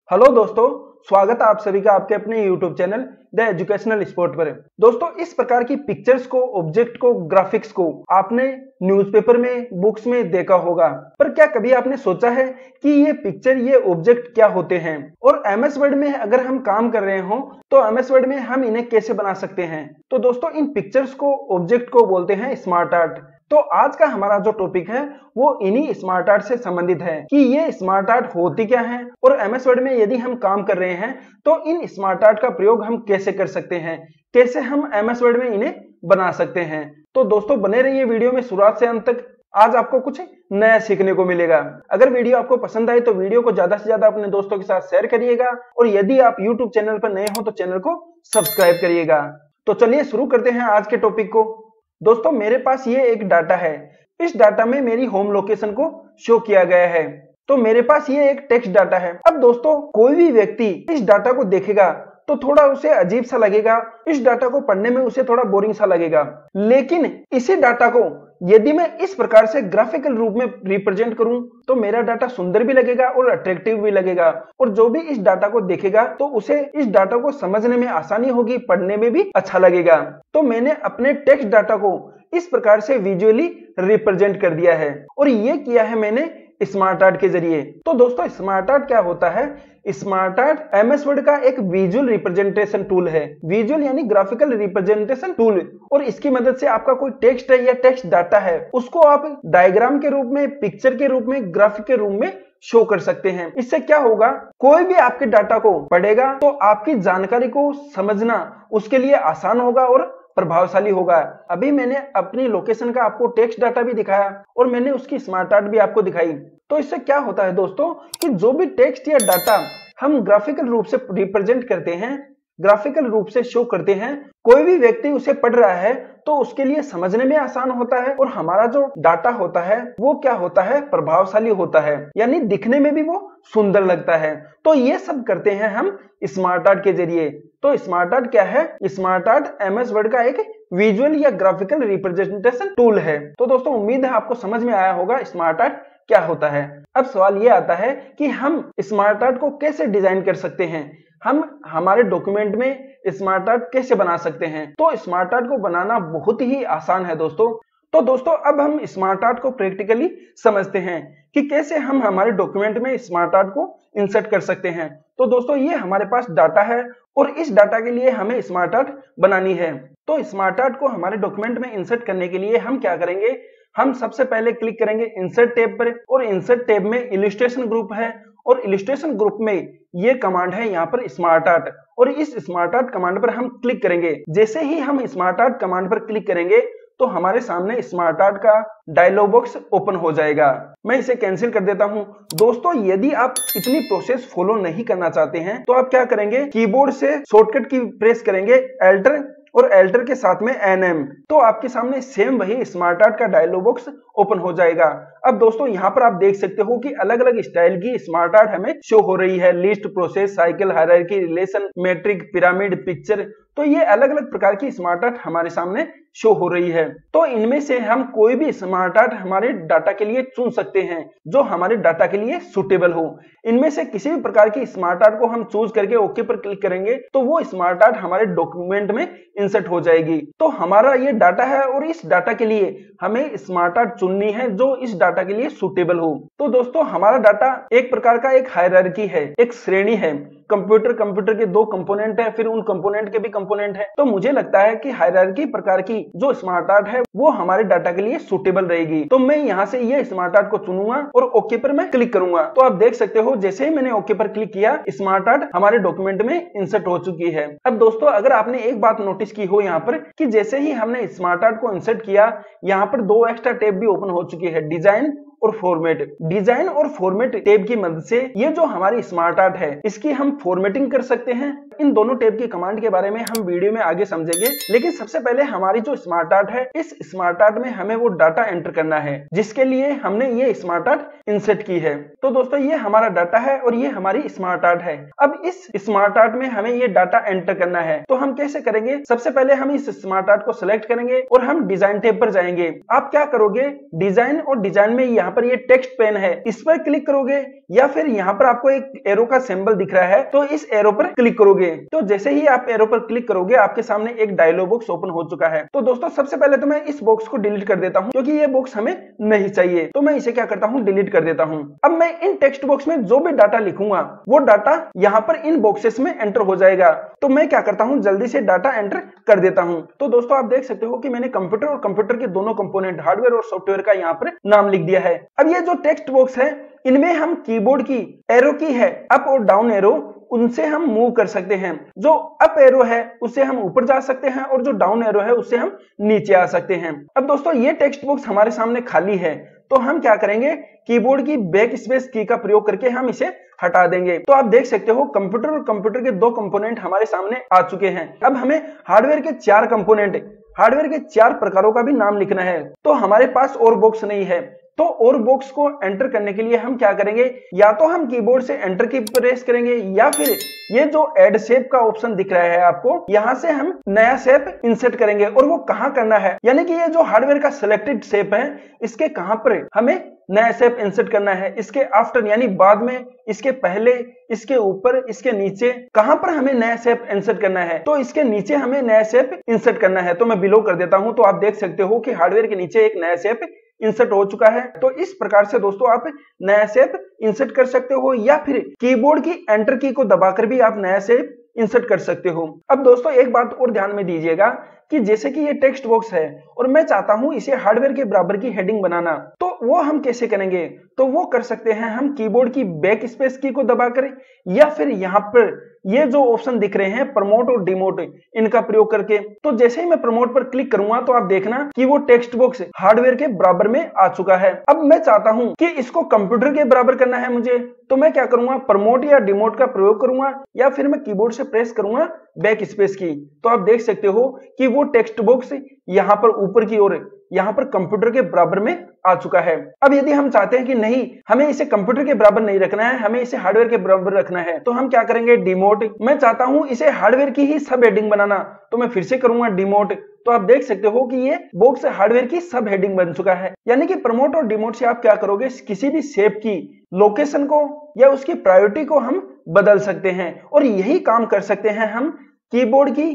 Hello दोस्तों, स्वागत है आप सभी का आपके अपने YouTube channel the educational sport पर। दोस्तों, इस प्रकार की पिक्चर्स को, ऑब्जेक्ट को, ग्राफिक्स को आपने न्यूज़पेपर में, बुक्स में देखा होगा, पर क्या कभी आपने सोचा है कि ये पिक्चर, ये ऑब्जेक्ट क्या होते हैं? और MS वर्ड में अगर हम काम कर रहे हो तो MS वर्ड में हम इन्हें कैसे बना सकते हैं? तो दोस्तों, इन पिक्चर्स को, ऑब्जेक्ट को बोलते हैं स्मार्ट आर्ट। तो आज का हमारा जो टॉपिक है वो इन्हीं स्मार्ट आर्ट से संबंधित है कि ये स्मार्ट आर्ट होती क्या है और MS वर्ड में यदि हम काम कर रहे हैं तो इन स्मार्ट आर्ट का प्रयोग हम कैसे कर सकते हैं, कैसे हम MS वर्ड में इन्हें बना सकते हैं। तो दोस्तों, बने रहिए वीडियो में शुरुआत से अंत तक। आज आपको कुछ नया सीखने को मिलेगा। अगर वीडियो आपको पसंद आए तो वीडियो को ज्यादा से ज्यादा अपने दोस्तों के साथ शेयर करिएगा और यदि आप YouTube चैनल पर नए हो तो चैनल को सब्सक्राइब करिएगा। तो चलिए शुरू करते हैं आज के टॉपिक को। दोस्तों, मेरे पास ये एक डाटा है। इस डाटा में मेरी होम लोकेशन को शो किया गया है। तो मेरे पास ये एक टेक्स्ट डाटा है। अब दोस्तों, कोई भी व्यक्ति इस डाटा को देखेगा तो थोड़ा उसे अजीब सा लगेगा, इस डाटा को पढ़ने में उसे थोड़ा बोरिंग सा लगेगा। लेकिन इसी डाटा को यदि मैं इस प्रकार से ग्राफिकल रूप में रिप्रेजेंट करूं तो मेरा डाटा सुंदर भी लगेगा और अट्रैक्टिव भी लगेगा, और जो भी इस डाटा को देखेगा तो उसे इस डाटा को समझने में आसानी होगी, पढ़ने में भी अच्छा लगेगा। तो मैंने अपने टेक्स्ट डाटा को इस प्रकार से विजुअली रिप्रेजेंट कर दिया है और ये किया है मैंने स्मार्ट आर्ट के जरिए। तो दोस्तों, स्मार्ट आर्ट क्या होता है? स्मार्ट आर्ट MS वर्ड का एक विजुअल रिप्रेजेंटेशन टूल है। विजुअल यानी ग्राफिकल रिप्रेजेंटेशन टूल, और इसकी मदद से आपका कोई टेक्स्ट है या टेक्स्ट डाटा है उसको आप डायग्राम के रूप में, पिक्चर के रूप में, ग्राफिक के रूप में शो कर सकते हैं। इससे क्या होगा, कोई भी आपके डाटा को पढ़ेगा तो आपकी जानकारी को समझना उसके लिए आसान होगा और प्रभावशाली होगा। अभी मैंने अपनी लोकेशन का आपको टेक्स्ट डाटा भी दिखाया और मैंने उसकी स्मार्ट आर्ट भी आपको दिखाई। तो इससे क्या होता है दोस्तों कि जो भी टेक्स्ट या डाटा हम ग्राफिकल रूप से रिप्रेजेंट करते हैं, ग्राफिकल रूप से शो करते हैं, कोई भी व्यक्ति उसे पढ़ रहा है तो उसके लिए समझने में आसान होता है और हमारा जो डाटा होता है वो क्या होता है, प्रभावशाली होता है, यानी दिखने में भी वो सुंदर लगता है। तो ये सब करते हैं हम स्मार्ट आर्ट के जरिए। तो स्मार्ट आर्ट क्या है? स्मार्ट आर्ट MS वर्ड का एक विजुअल या ग्राफिकल रिप्रेजेंटेशन टूल है। तो दोस्तों, उम्मीद है आपको समझ में आया होगा स्मार्ट आर्ट क्या होता है। अब सवाल ये आता है कि हम स्मार्ट आर्ट को कैसे डिजाइन कर सकते हैं, हम हमारे डॉक्यूमेंट में स्मार्ट आर्ट कैसे बना सकते हैं। तो स्मार्ट आर्ट को बनाना बहुत ही आसान है दोस्तों। तो दोस्तों, अब हम स्मार्ट आर्ट को प्रैक्टिकली समझते हैं कि कैसे हम हमारे डॉक्यूमेंट में स्मार्ट आर्ट को इंसर्ट कर सकते हैं। तो दोस्तों, ये हमारे पास डाटा है और इस डाटा के लिए हमें स्मार्ट आर्ट बनानी है। तो स्मार्ट आर्ट को हमारे डॉक्यूमेंट में इंसर्ट करने के लिए हम क्या करेंगे, हम सबसे पहले क्लिक करेंगे इंसर्ट टैब पर, और इंसर्ट टैब में इलस्ट्रेशन ग्रुप है और इलस्ट्रेशन ग्रुप में ये कमांड है यहाँ पर स्मार्ट आर्ट, और इस स्मार्ट आर्ट कमांड पर हम क्लिक करेंगे। जैसे ही हम स्मार्ट आर्ट कमांड पर क्लिक करेंगे तो हमारे सामने स्मार्ट आर्ट का डायलॉग बॉक्स ओपन हो जाएगा। मैं इसे कैंसिल कर देता हूं। दोस्तों, यदि आप इतनी प्रोसेस फॉलो नहीं करना चाहते हैं तो आप क्या करेंगे, कीबोर्ड से शॉर्टकट की प्रेस करेंगे एल्टर और एल्टर के साथ में NM, तो आपके सामने सेम वही स्मार्ट आर्ट का डायलॉग बॉक्स ओपन हो जाएगा। अब दोस्तों, यहाँ पर आप देख सकते हो कि अलग अलग स्टाइल की स्मार्ट आर्ट हमें शो हो रही है। List, process, cycle, hierarchy, relation, matrix, pyramid, picture, तो ये अलग अलग प्रकार की स्मार्ट आर्ट हमारे सामने शो हो रही है। तो इनमें से हम कोई भी स्मार्ट आर्ट हमारे डाटा के लिए चुन सकते हैं जो हमारे डाटा के लिए सुटेबल हो। इनमें से किसी भी प्रकार की स्मार्ट आर्ट को हम चूज करके ओके पर क्लिक करेंगे तो वो स्मार्ट आर्ट हमारे डॉक्यूमेंट में इंसर्ट हो जाएगी। तो हमारा ये डाटा है और इस डाटा के लिए हमें स्मार्ट आर्ट चुननी है जो इस डाटा के लिए सुटेबल हो। तो दोस्तों, हमारा डाटा एक प्रकार का एक हायरार्की है, एक श्रेणी है। कंप्यूटर के दो कंपोनेंट है, फिर उन कंपोनेंट के भी कंपोनेंट है। तो मुझे लगता है कि हायरार्की प्रकार की जो स्मार्ट आर्ट है वो हमारे डाटा के लिए सुटेबल रहेगी। तो मैं यहाँ से ये स्मार्ट आर्ट को चुनूंगा और ओके पर मैं क्लिक करूंगा। तो आप देख सकते हो जैसे ही मैंने ओके पर क्लिक किया, स्मार्ट आर्ट हमारे डॉक्यूमेंट में इंसर्ट हो चुकी है। अब दोस्तों, अगर आपने एक बात नोटिस की हो यहाँ पर कि जैसे ही हमने स्मार्ट आर्ट को इंसर्ट किया, यहाँ पर दो एक्स्ट्रा टैब भी ओपन हो चुकी है, डिजाइन और फॉर्मेट। डिजाइन और फॉर्मेट टैब की मदद से ये जो हमारी स्मार्ट आर्ट है इसकी हम फॉर्मेटिंग कर सकते हैं। इन दोनों टैब की कमांड के बारे में हम वीडियो में आगे समझेंगे, लेकिन सबसे पहले हमारी जो स्मार्ट आर्ट है, इस स्मार्ट आर्ट में हमें वो डाटा एंटर करना है जिसके लिए हमने ये स्मार्ट आर्ट इंसर्ट की है। तो दोस्तों, ये हमारा डाटा है और ये हमारी स्मार्ट आर्ट है। अब इस स्मार्ट आर्ट में हमें ये डाटा एंटर करना है, तो हम कैसे करेंगे? सबसे पहले हम इस स्मार्ट आर्ट को सिलेक्ट करेंगे और हम डिजाइन टैब पर जाएंगे। आप क्या करोगे, डिजाइन और डिजाइन में यहाँ यहाँ पर ये टेक्स्ट पेन है इस पर क्लिक करोगे या फिर यहाँ पर आपको एक एरो का सिंबल दिख रहा है तो इस एरो पर क्लिक करोगे। तो जैसे ही आप एरो पर क्लिक करोगे आपके सामने एक डायलॉग बॉक्स ओपन हो चुका है। तो दोस्तों सबसे पहले तो मैं इस बॉक्स को डिलीट कर देता हूँ क्योंकि ये बॉक्स हमें नहीं चाहिए, तो मैं इसे क्या करता हूँ डिलीट कर देता हूँ। अब मैं इन टेक्स्ट बॉक्स में जो भी डाटा लिखूंगा वो डाटा यहाँ पर इन बॉक्सेस में एंटर हो जाएगा। तो मैं क्या करता हूँ जल्दी से डाटा एंटर कर देता हूँ। तो दोस्तों आप देख सकते हो कि मैंने कंप्यूटर और कंप्यूटर के दोनों कंपोनेंट हार्डवेयर और सॉफ्टवेयर का यहाँ पर नाम लिख दिया है। अब ये जो टेक्स्ट बॉक्स है इनमें हम कीबोर्ड की एरो की है अप और डाउन एरो उनसे हम मूव कर सकते हैं। जो अप एरो है उससे हम ऊपर जा सकते हैं और जो डाउन एरो है उससे हम नीचे आ सकते हैं। अब दोस्तों ये टेक्स्ट बॉक्स हमारे सामने खाली है तो हम क्या करेंगे कीबोर्ड की बैक स्पेस की का प्रयोग करके हम इसे हटा देंगे। तो आप देख सकते हो कंप्यूटर और कंप्यूटर के दो कंपोनेंट हमारे सामने आ चुके हैं। अब हमें हार्डवेयर के 4 कंपोनेंट हार्डवेयर के 4 प्रकारों का भी नाम लिखना है। तो हमारे पास और बॉक्स नहीं है तो और बॉक्स को एंटर करने के लिए हम क्या करेंगे या तो हम कीबोर्ड से एंटर की प्रेस करेंगे या फिर ये जो ऐड शेप का ऑप्शन दिख रहा है आपको यहाँ से हम नया शेप इंसर्ट करेंगे। और वो कहाँ करना है यानी कि ये जो हार्डवेयर का सिलेक्टेड शेप है इसके कहां पर हमें नया शेप इंसर्ट करना है, इसके आफ्टर यानी बाद में, इसके पहले, इसके ऊपर, इसके नीचे, कहां पर हमें नया शेप इंसर्ट करना है। तो इसके नीचे हमें नया शेप इंसर्ट करना है। तो मैं बिलो कर देता हूं। तो आप देख सकते हो कि हार्डवेयर के नीचे एक नया शेप इंसर्ट हो चुका है। तो इस प्रकार से दोस्तों आप नया शेप इंसर्ट कर सकते हो या फिर कीबोर्ड की एंटर की को दबाकर भी आप नया शेप इंसर्ट कर सकते हो। अब दोस्तों एक बात और ध्यान में दीजिएगा कि जैसे कि ये टेक्स्ट बॉक्स है और मैं चाहता हूं इसे हार्डवेयर के बराबर की हेडिंग बनाना, तो वो हम कैसे करेंगे? तो वो कर सकते हैं हम कीबोर्ड की बैक स्पेस की को दबाकर या फिर यहाँ पर ये जो ऑप्शन दिख रहे हैं प्रमोट और डिमोट, इनका प्रयोग करके। तो जैसे ही मैं प्रमोट पर क्लिक करूंगा तो आप देखना कि वो टेक्स्ट बॉक्स हार्डवेयर के बराबर में आ चुका है। अब मैं चाहता हूं कि इसको कंप्यूटर के बराबर करना है मुझे, तो मैं क्या करूंगा प्रमोट या डिमोट का प्रयोग करूंगा या फिर मैं कीबोर्ड से प्रेस करूंगा बैक स्पेस की। तो आप देख सकते हो कि वो टेक्स्ट बॉक्स यहाँ पर ऊपर की ओर यहाँ पर कंप्यूटर के बराबर में आ चुका है। अब यदि हम चाहते हैं कि नहीं हमें इसे कंप्यूटर के बराबर नहीं रखना है, हमें इसे हार्डवेयर के बराबर रखना है, तो हम क्या करेंगे डिमोट। मैं चाहता हूं इसे हार्डवेयर की ही सब हेडिंग बनाना, तो मैं फिर से करूंगा डिमोट। तो आप देख सकते हो कि ये बॉक्स हार्डवेयर की सब हेडिंग बन चुका है। यानी कि प्रमोट और डिमोट से आप क्या करोगे किसी भी शेप की लोकेशन को या उसकी प्रायोरिटी को हम बदल सकते हैं। और यही काम कर सकते हैं हम कीबोर्ड की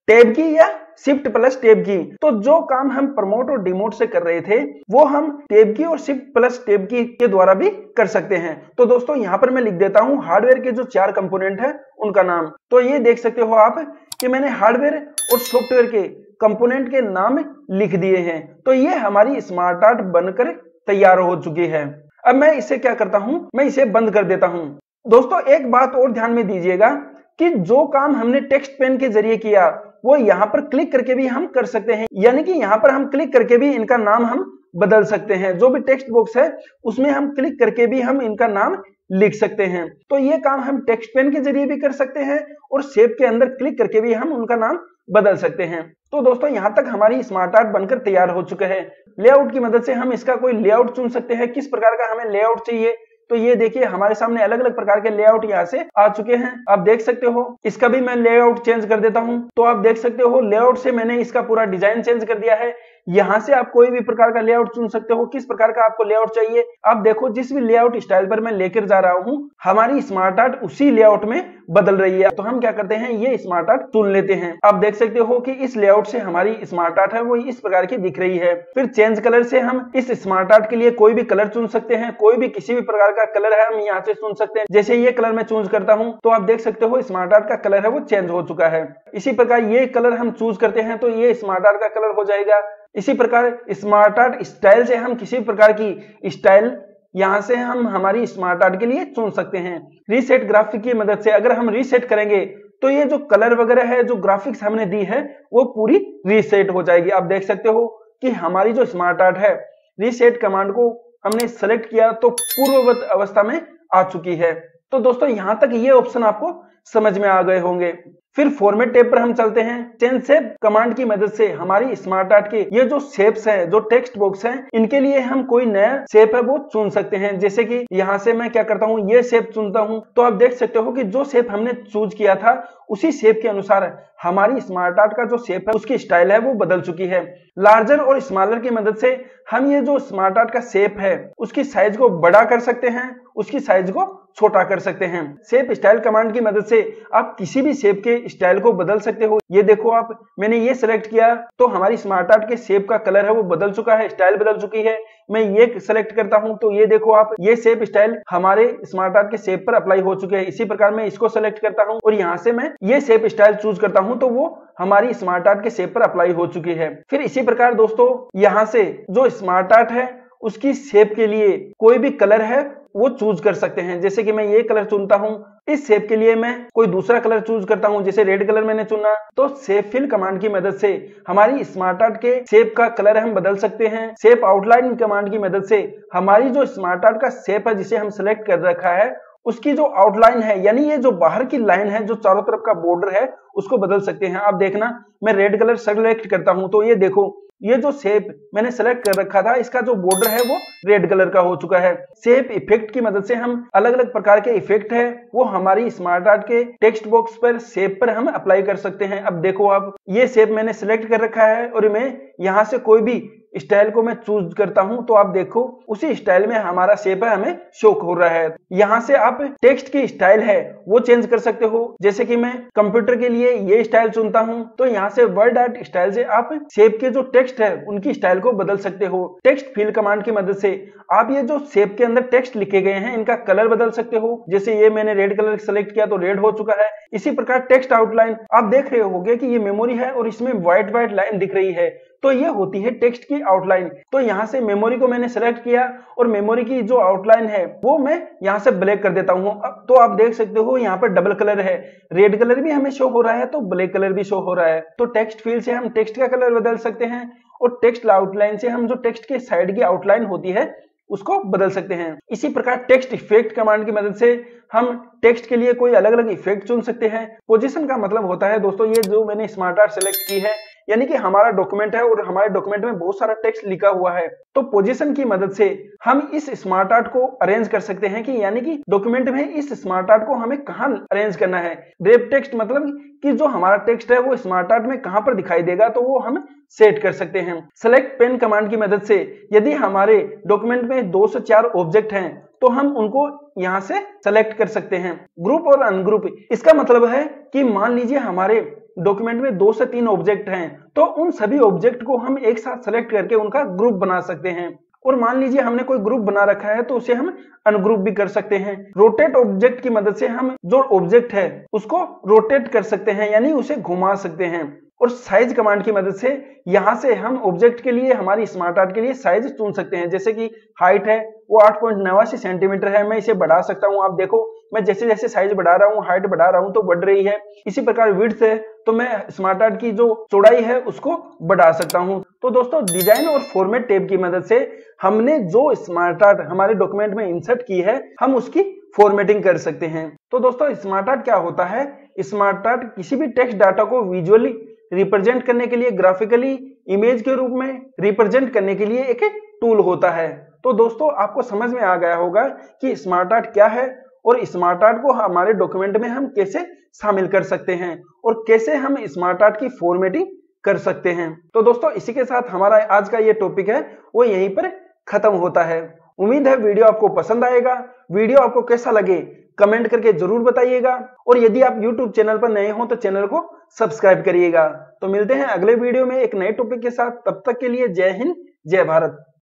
टैब की या शिफ्ट प्लस टैब की। तो जो काम हम प्रमोट और डिमोट से कर रहे थे वो हम टैब की और शिफ्ट प्लस टैब की के द्वारा भी कर सकते हैं। तो दोस्तों यहाँ पर मैं लिख देता हूँ हार्डवेयर के जो 4 कंपोनेंट है उनका नाम। तो ये देख सकते हो आप कि मैंने हार्डवेयर और सॉफ्टवेयर के कंपोनेंट के नाम लिख दिए हैं। तो ये हमारी स्मार्ट आर्ट बनकर तैयार हो चुकी है। अब मैं इसे क्या करता हूँ, मैं इसे बंद कर देता हूँ। दोस्तों एक बात और ध्यान में दीजिएगा कि जो काम हमने टेक्स्ट पेन के जरिए किया वो यहाँ पर क्लिक करके भी हम कर सकते हैं। यानी कि यहाँ पर हम क्लिक करके भी इनका नाम हम बदल सकते हैं। जो भी टेक्स्ट बॉक्स है उसमें हम क्लिक करके भी हम इनका नाम लिख सकते हैं। तो ये काम हम टेक्स्ट पेन के जरिए भी कर सकते हैं और शेप के अंदर क्लिक करके भी हम उनका नाम बदल सकते हैं। तो दोस्तों यहाँ तक हमारी स्मार्ट आर्ट बनकर तैयार हो चुका है। लेआउट की मदद से हम इसका कोई लेआउट चुन सकते हैं, किस प्रकार का हमें लेआउट चाहिए। तो ये देखिए हमारे सामने अलग अलग प्रकार के लेआउट यहाँ से आ चुके हैं। आप देख सकते हो इसका भी मैं लेआउट चेंज कर देता हूँ। तो आप देख सकते हो लेआउट से मैंने इसका पूरा डिजाइन चेंज कर दिया है। यहाँ से आप कोई भी प्रकार का लेआउट चुन सकते हो, किस प्रकार का आपको लेआउट चाहिए। आप देखो जिस भी लेआउट स्टाइल पर मैं लेकर जा रहा हूँ हमारी स्मार्ट आर्ट उसी लेआउट में बदल रही है। तो हम क्या करते हैं ये स्मार्ट आर्ट चुन लेते हैं। आप देख सकते हो कि इस लेआउट से हमारी स्मार्ट आर्ट है वो इस प्रकार की दिख रही है। फिर चेंज कलर से हम इस स्मार्ट आर्ट के लिए कोई भी कलर चुन सकते हैं, कोई भी किसी भी प्रकार का कलर है हम यहाँ से चुन सकते हैं। जैसे ये कलर मैं चूज करता हूँ तो आप देख सकते हो स्मार्ट आर्ट का कलर है वो चेंज हो चुका है। इसी प्रकार ये कलर हम चूज करते हैं तो ये स्मार्ट आर्ट का कलर हो जाएगा। इसी प्रकार स्मार्ट आर्ट स्टाइल से हम किसी प्रकार की स्टाइल यहाँ से हम हमारी स्मार्ट आर्ट के लिए चुन सकते हैं। रीसेट ग्राफिक की मदद से अगर हम रीसेट करेंगे तो ये जो कलर वगैरह है जो ग्राफिक्स हमने दी है वो पूरी रीसेट हो जाएगी। आप देख सकते हो कि हमारी जो स्मार्ट आर्ट है रीसेट कमांड को हमने सेलेक्ट किया तो पूर्ववत अवस्था में आ चुकी है। तो दोस्तों यहाँ तक ये ऑप्शन आपको समझ में आ गए होंगे। फिर फॉर्मेट टैब पर हम चलते हैं। चेंज शेप कमांड की मदद से हमारी स्मार्ट आर्ट के ये जो शेप्स हैं, जो टेक्स्ट बॉक्स हैं, इनके लिए हम कोई नया शेप है वो चुन सकते हैं। जैसे कि यहाँ से मैं क्या करता हूँ, ये शेप चुनता हूँ, तो आप देख सकते हो कि जो शेप हमने चूज किया था उसी शेप के अनुसार हमारी स्मार्ट आर्ट का जो शेप है उसकी स्टाइल है वो बदल चुकी है। लार्जर और स्मॉलर की मदद से हम ये जो स्मार्ट आर्ट का शेप है उसकी साइज को बड़ा कर सकते हैं, उसकी साइज को छोटा कर सकते हैं। शेप स्टाइल कमांड की मदद से आप किसी भी शेप के स्टाइल को बदल सकते हो। ये देखो आप, मैंने ये सिलेक्ट किया तो हमारी स्मार्ट आर्ट के शेप का कलर है वो बदल चुका है, स्टाइल बदल चुकी है। मैं ये सेलेक्ट करता हूं तो ये देखो आप, ये शेप स्टाइल हमारे स्मार्ट आर्ट के शेप पर अप्लाई हो चुके हैं। इसी प्रकार मैं इसको सेलेक्ट करता हूं और यहाँ से मैं ये शेप स्टाइल चूज करता हूं तो वो हमारी स्मार्ट आर्ट के शेप पर अप्लाई हो चुकी है। फिर इसी प्रकार दोस्तों यहाँ से जो स्मार्ट आर्ट है उसकी शेप के लिए कोई भी कलर है वो चूज कर सकते हैं। जैसे कि मैं ये कलर चुनता हूं, इस शेप के लिए मैं कोई दूसरा कलर चूज करता हूं, जैसे रेड कलर मैंने चुना, तो शेप फिल कमांड की मदद से हमारी स्मार्ट आर्ट के शेप का कलर हम बदल सकते हैं। शेप आउटलाइन कमांड की मदद से हमारी जो स्मार्ट आर्ट का शेप है जिसे हम सिलेक्ट कर रखा है उसकी जो आउटलाइन है, यानी ये जो बाहर की लाइन है, जो चारों तरफ का बॉर्डर है, उसको बदल सकते हैं। आप देखना, मैं रेड कलर सेलेक्ट करता हूं तो ये देखो, ये जो शेप मैंने सेलेक्ट कर रखा था इसका जो बॉर्डर है वो रेड कलर का हो चुका है। शेप इफेक्ट की मदद से हम अलग अलग प्रकार के इफेक्ट है वो हमारी स्मार्ट आर्ट के टेक्स्ट बॉक्स पर शेप पर हम अप्लाई कर सकते हैं। अब देखो आप, ये शेप मैंने सिलेक्ट कर रखा है और मैं यहाँ से कोई भी स्टाइल को मैं चूज करता हूं तो आप देखो उसी स्टाइल में हमारा शेप है हमें शो हो रहा है। यहाँ से आप टेक्स्ट की स्टाइल है वो चेंज कर सकते हो। जैसे कि मैं कंप्यूटर के लिए ये स्टाइल चुनता हूं तो यहाँ से वर्ड आर्ट स्टाइल से आप शेप के जो टेक्स्ट है उनकी स्टाइल को बदल सकते हो। टेक्स्ट फिल कमांड की मदद से आप ये जो शेप के अंदर टेक्स्ट लिखे गए हैं इनका कलर बदल सकते हो। जैसे ये मैंने रेड कलर सेलेक्ट किया तो रेड हो चुका है। इसी प्रकार टेक्स्ट आउटलाइन, आप देख रहे होंगे कि ये मेमोरी है और इसमें व्हाइट व्हाइट लाइन दिख रही है, तो ये होती है टेक्स्ट की आउटलाइन। तो यहाँ से मेमोरी को मैंने सेलेक्ट किया और मेमोरी की जो आउटलाइन है वो मैं यहाँ से ब्लैक कर देता हूँ। अब तो आप देख सकते हो यहाँ पर डबल कलर है, रेड कलर भी हमें शो हो रहा है तो ब्लैक कलर भी शो हो रहा है। तो टेक्स्ट फील्ड से हम टेक्स्ट का कलर बदल सकते हैं और टेक्स्ट आउटलाइन से हम जो टेक्स्ट के साइड की आउटलाइन होती है उसको बदल सकते हैं। इसी प्रकार टेक्स्ट इफेक्ट कमांड की मदद से हम टेक्स्ट के लिए कोई अलग अलग इफेक्ट चुन सकते हैं। पोजीशन का मतलब होता है दोस्तों, ये जो मैंने स्मार्ट आर्ट सेलेक्ट की है, यानी कि हमारा डॉक्यूमेंट है और हमारे डॉक्यूमेंट में बहुत सारा टेक्स्ट लिखा हुआ है, तो पोजीशन की मदद से हम इस स्मार्ट आर्ट को अरेंज कर सकते हैं कि यानी कि डॉक्यूमेंट में इस स्मार्ट आर्ट को हमें कहाँ अरेंज करना है। रेप टेक्स्ट मतलब कि जो हमारा टेक्स्ट है वो स्मार्ट आर्ट में कहां पर दिखाई देगा, तो वो हम सेट कर सकते हैं। सेलेक्ट पेन कमांड की मदद से यदि हमारे डॉक्यूमेंट में 2 से 4 ऑब्जेक्ट हैं तो हम उनको यहां से सेलेक्ट कर सकते हैं। ग्रुप और अनग्रुप, इसका मतलब है कि मान लीजिए हमारे डॉक्यूमेंट में 2 से 3 ऑब्जेक्ट हैं तो उन सभी ऑब्जेक्ट को हम एक साथ सेलेक्ट करके उनका ग्रुप बना सकते हैं। और मान लीजिए हमने कोई ग्रुप बना रखा है तो उसे हम अनग्रुप भी कर सकते हैं। रोटेट ऑब्जेक्ट की मदद से हम जो ऑब्जेक्ट है उसको रोटेट कर सकते हैं, यानी उसे घुमा सकते हैं। और साइज कमांड की मदद से यहां से हम ऑब्जेक्ट के लिए, हमारी स्मार्ट आर्ट के लिए साइज चुन सकते हैं। जैसे कि हाइट है वो 8.89 सेंटीमीटर है, मैं इसे बढ़ा सकता हूं। आप देखो मैं जैसे जैसे साइज बढ़ा रहा हूं, हाइट बढ़ा रहा हूं तो बढ़ रही है। इसी प्रकार विड्थ है तो मैं स्मार्ट आर्ट की जो चौड़ाई है उसको बढ़ा सकता हूं। तो दोस्तों डिजाइन और फॉर्मेट टैब की मदद से हमने जो स्मार्ट आर्ट हमारे डॉक्यूमेंट में इंसर्ट की है हम उसकी फॉर्मेटिंग कर सकते हैं। तो दोस्तों स्मार्ट आर्ट क्या होता है? स्मार्ट आर्ट किसी भी टेक्स्ट डाटा को विजुअली रिप्रेजेंट करने के लिए, ग्राफिकली इमेज के रूप में रिप्रेजेंट करने के लिए एक टूल होता है। तो दोस्तों आपको समझ में आ गया होगा कि स्मार्ट आर्ट क्या है और स्मार्ट आर्ट को हमारे डॉक्यूमेंट में हम कैसे शामिल कर सकते हैं और कैसे हम स्मार्ट आर्ट की फॉर्मेटिंग कर सकते हैं। तो दोस्तों इसी के साथ हमारा आज का ये टॉपिक है वो यहीं पर खत्म होता है। उम्मीद है वीडियो आपको पसंद आएगा। वीडियो आपको कैसा लगे कमेंट करके जरूर बताइएगा और यदि आप YouTube चैनल पर नए हो तो चैनल को सब्सक्राइब करिएगा। तो मिलते हैं अगले वीडियो में एक नए टॉपिक के साथ, तब तक के लिए जय हिंद जय भारत।